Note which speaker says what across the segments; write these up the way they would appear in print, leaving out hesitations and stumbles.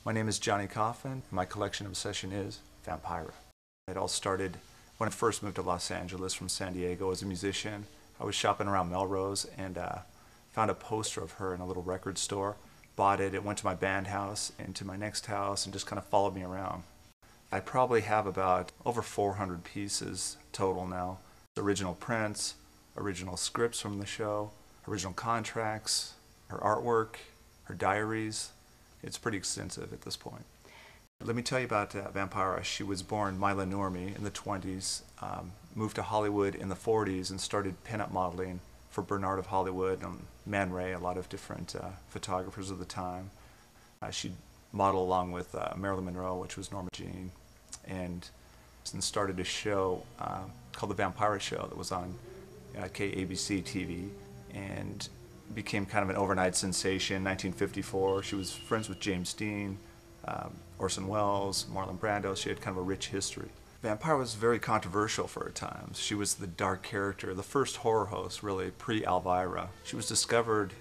Speaker 1: My name is Jonny Coffin. My collection obsession is Vampira. It all started when I first moved to Los Angeles from San Diego as a musician. I was shopping around Melrose and found a poster of her in a little record store. Bought it, it went to my band house and to my next house and just kind of followed me around. I probably have about over 400 pieces total now. Original prints, original scripts from the show, original contracts, her artwork, her diaries. It's pretty extensive at this point. Let me tell you about Vampira. She was born Mila Normie in the 20s, moved to Hollywood in the 40s and started pinup modeling for Bernard of Hollywood and Man Ray, a lot of different photographers of the time. She modeled along with Marilyn Monroe, which was Norma Jean, and started a show called The Vampira Show that was on KABC TV and became kind of an overnight sensation. 1954, she was friends with James Dean, Orson Welles, Marlon Brando. She had kind of a rich history. Vampira was very controversial for her times. She was the dark character, the first horror host, really, pre-Elvira. She was discovered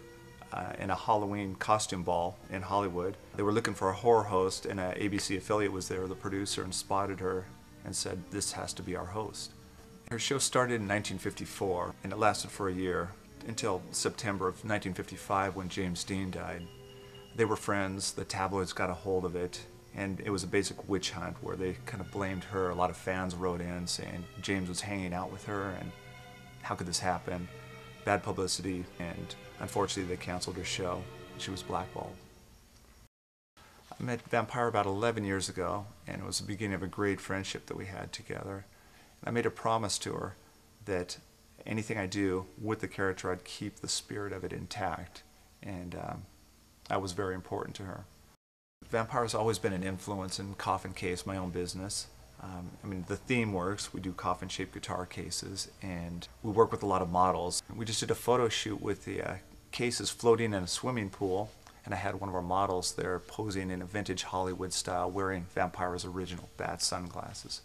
Speaker 1: in a Halloween costume ball in Hollywood. They were looking for a horror host, and an ABC affiliate was there, the producer, and spotted her and said, "This has to be our host." Her show started in 1954, and it lasted for a year until September of 1955 when James Dean died. They were friends, the tabloids got a hold of it, and it was a basic witch hunt where they kind of blamed her. A lot of fans wrote in saying James was hanging out with her and how could this happen? Bad publicity, and unfortunately they canceled her show. She was blackballed. I met Vampira about 11 years ago, and it was the beginning of a great friendship that we had together. And I made a promise to her that anything I do with the character, I'd keep the spirit of it intact, and that was very important to her. Vampira's always been an influence in Coffin Case, my own business. I mean, the theme works. We do coffin-shaped guitar cases, and we work with a lot of models. We just did a photo shoot with the cases floating in a swimming pool, and I had one of our models there posing in a vintage Hollywood style, wearing Vampira's original bat sunglasses.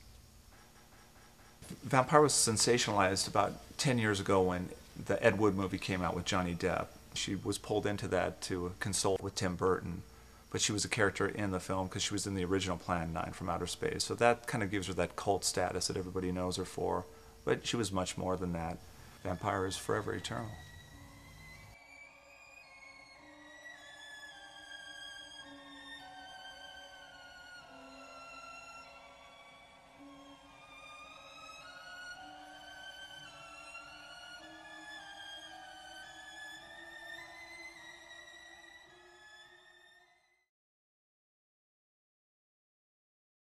Speaker 1: Vampira was sensationalized about 10 years ago when the Ed Wood movie came out with Johnny Depp. She was pulled into that to consult with Tim Burton, but she was a character in the film because she was in the original Plan 9 from Outer Space. So that kind of gives her that cult status that everybody knows her for, but she was much more than that. Vampira is forever eternal.